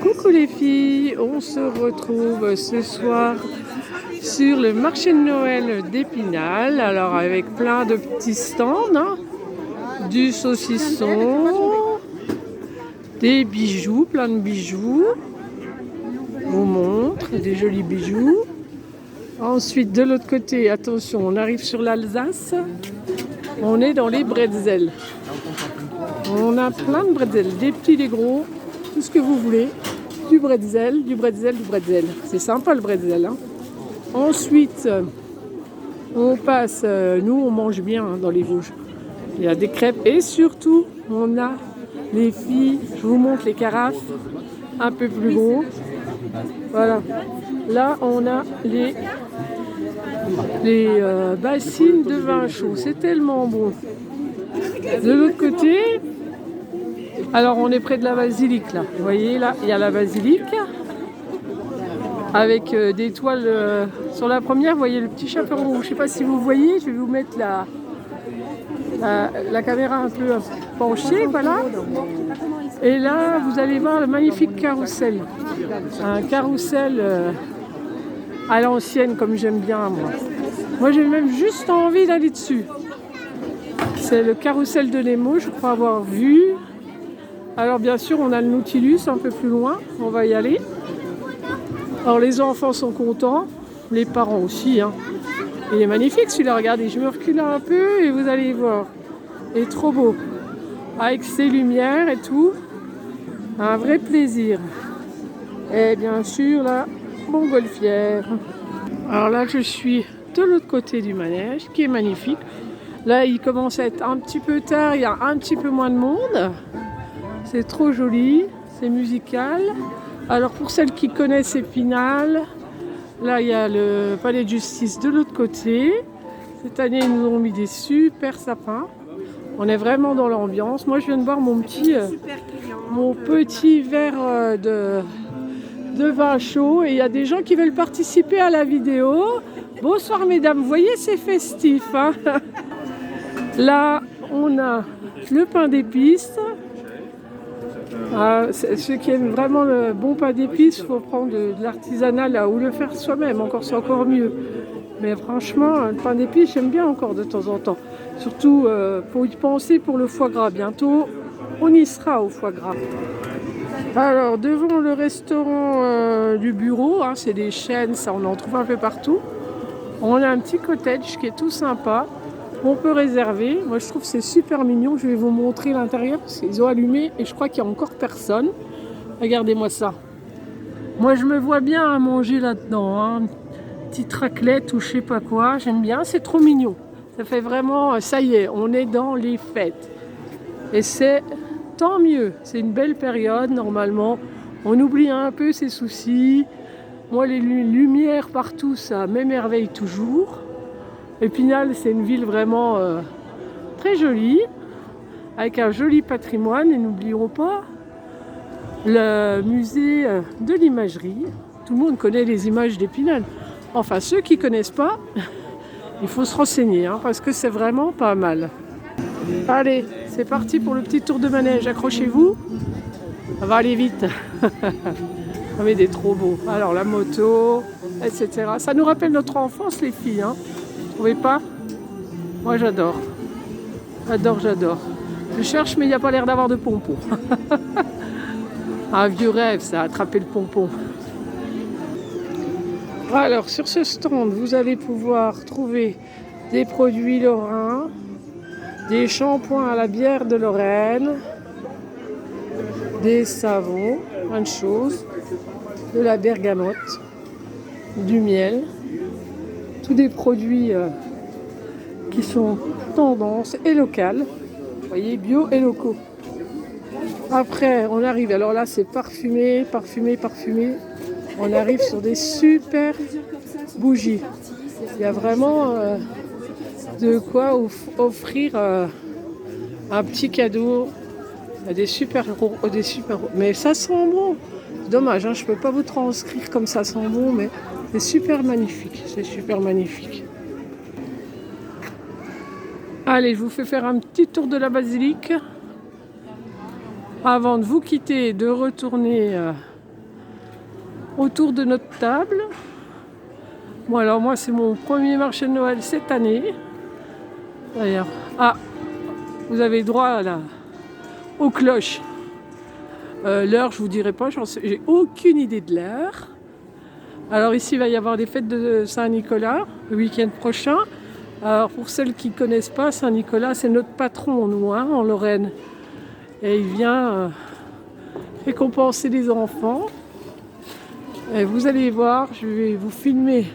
Coucou les filles, on se retrouve ce soir sur le marché de Noël d'Épinal. Alors avec plein de petits stands, hein, du saucisson, des bijoux, plein de bijoux. Je vous montre des jolis bijoux. Ensuite de l'autre côté, attention, on arrive sur l'Alsace. On est dans les bretzels. On a plein de bretzels, des petits, des gros, tout ce que vous voulez. Du bretzel, du bretzel, du bretzel. C'est sympa le bretzel. Hein. Ensuite, on passe, nous on mange bien dans les Vosges. Il y a des crêpes et surtout, on a les filles, je vous montre les carafes un peu plus gros. Voilà. Là, on a les bassines de vin chaud. C'est tellement bon. De l'autre côté, alors on est près de la basilique là. Vous voyez là, il y a la basilique avec des toiles sur la première. Vous voyez le petit chaperon rouge. Je ne sais pas si vous voyez. Je vais vous mettre la caméra un peu penchée, voilà. Et là, vous allez voir le magnifique carrousel. Un carrousel à l'ancienne, comme j'aime bien moi. Moi, j'ai même juste envie d'aller dessus. C'est le carrousel de Nemo, je crois avoir vu. Alors bien sûr, on a le Nautilus un peu plus loin, on va y aller. Alors les enfants sont contents, les parents aussi. Hein. Il est magnifique celui-là, regardez, je me recule un peu et vous allez voir. Il est trop beau, avec ses lumières et tout. Un vrai plaisir. Et bien sûr, la montgolfière. Alors là, je suis de l'autre côté du manège, qui est magnifique. Là, il commence à être un petit peu tard, il y a un petit peu moins de monde. C'est trop joli, c'est musical. Alors pour celles qui connaissent Épinal, là il y a le palais de justice de l'autre côté. Cette année ils nous ont mis des super sapins. On est vraiment dans l'ambiance. Moi je viens de boire mon petit verre de vin chaud. Et il y a des gens qui veulent participer à la vidéo. Bonsoir mesdames, vous voyez c'est festif. Hein. Là on a le pain d'épices. Ceux qui aiment vraiment le bon pain d'épices, il faut prendre de l'artisanat là ou le faire soi-même, c'est encore mieux. Mais franchement, le pain d'épices, j'aime bien encore de temps en temps. Surtout pour y penser pour le foie gras. Bientôt, on y sera au foie gras. Alors, devant le restaurant du bureau, hein, c'est des chaînes, ça on en trouve un peu partout. On a un petit cottage qui est tout sympa. On peut réserver. Moi, je trouve que c'est super mignon. Je vais vous montrer l'intérieur parce qu'ils ont allumé et je crois qu'il n'y a encore personne. Regardez-moi ça. Moi, je me vois bien à manger là-dedans. Hein. Petite raclette ou je sais pas quoi. J'aime bien. C'est trop mignon. Ça fait vraiment... Ça y est, on est dans les fêtes. Et c'est tant mieux. C'est une belle période, normalement. On oublie un peu ses soucis. Moi, les lumières partout, ça m'émerveille toujours. Épinal, c'est une ville vraiment très jolie, avec un joli patrimoine. Et n'oublions pas le musée de l'imagerie. Tout le monde connaît les images d'Épinal. Enfin, ceux qui ne connaissent pas, il faut se renseigner, hein, parce que c'est vraiment pas mal. Allez, c'est parti pour le petit tour de manège. Accrochez-vous, ça va aller vite. On met des trop beaux. Alors, la moto, etc. Ça nous rappelle notre enfance, les filles, hein. Vous trouvez pas? Moi j'adore. J'adore. Je cherche mais il n'y a pas l'air d'avoir de pompons. Un vieux rêve ça, attraper le pompon. Alors sur ce stand, vous allez pouvoir trouver des produits lorrains, des shampoings à la bière de Lorraine, des savons, plein de choses, de la bergamote, du miel. Tous des produits qui sont tendance et locales. Vous voyez, bio et locaux. Après, on arrive, alors là c'est parfumé. On arrive sur des super bougies. Il y a vraiment de quoi offrir un petit cadeau. Il y a des super... Mais ça sent bon. Dommage, hein, je ne peux pas vous transcrire comme ça sent bon, mais c'est super magnifique. Allez, je vous fais faire un petit tour de la basilique. Avant de vous quitter et de retourner autour de notre table. Bon, alors moi, c'est mon premier marché de Noël cette année. D'ailleurs, vous avez droit là, aux cloches. L'heure, je vous dirai pas, j'ai aucune idée de l'heure. Alors ici, il va y avoir des fêtes de Saint-Nicolas le week-end prochain. Alors pour celles qui ne connaissent pas, Saint-Nicolas, c'est notre patron, nous, hein, en Lorraine. Et il vient récompenser les enfants. Et vous allez voir, je vais vous filmer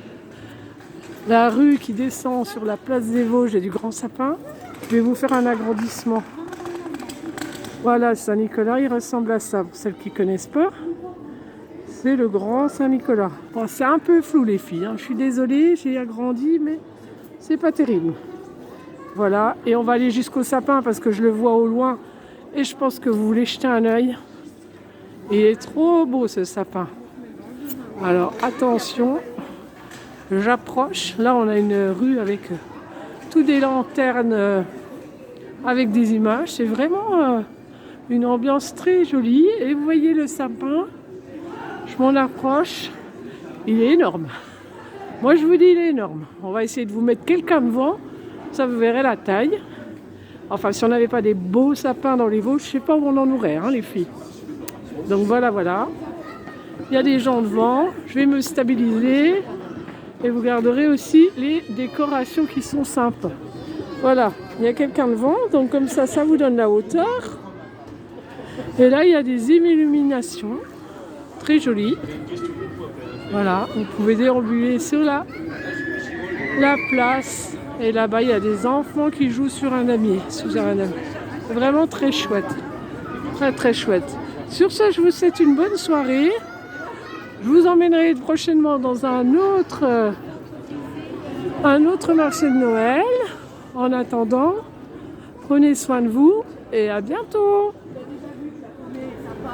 la rue qui descend sur la place des Vosges et du Grand Sapin. Je vais vous faire un agrandissement. Voilà, Saint-Nicolas, il ressemble à ça. Pour celles qui ne connaissent pas, c'est le Grand Saint-Nicolas. Bon, c'est un peu flou les filles, hein. Je suis désolée, j'ai agrandi, mais c'est pas terrible. Voilà, et on va aller jusqu'au sapin parce que je le vois au loin et je pense que vous voulez jeter un œil. Il est trop beau ce sapin. Alors attention, j'approche. Là, on a une rue avec toutes des lanternes avec des images. C'est vraiment une ambiance très jolie. Et vous voyez le sapin, je m'en approche. Il est énorme. Moi, je vous dis, il est énorme. On va essayer de vous mettre quelqu'un devant. Ça, vous verrez la taille. Enfin, si on n'avait pas des beaux sapins dans les Vosges, je ne sais pas où on en aurait, hein, les filles. Donc voilà, voilà. Il y a des gens devant. Je vais me stabiliser. Et vous garderez aussi les décorations qui sont sympas. Voilà, il y a quelqu'un devant. Donc comme ça vous donne la hauteur. Et là, il y a des illuminations. Très jolies. Voilà, vous pouvez déambuler sur la place. Et là-bas, il y a des enfants qui jouent sur un damier. C'est vraiment très chouette. Très, très chouette. Sur ce, je vous souhaite une bonne soirée. Je vous emmènerai prochainement dans un autre marché de Noël. En attendant, prenez soin de vous et à bientôt.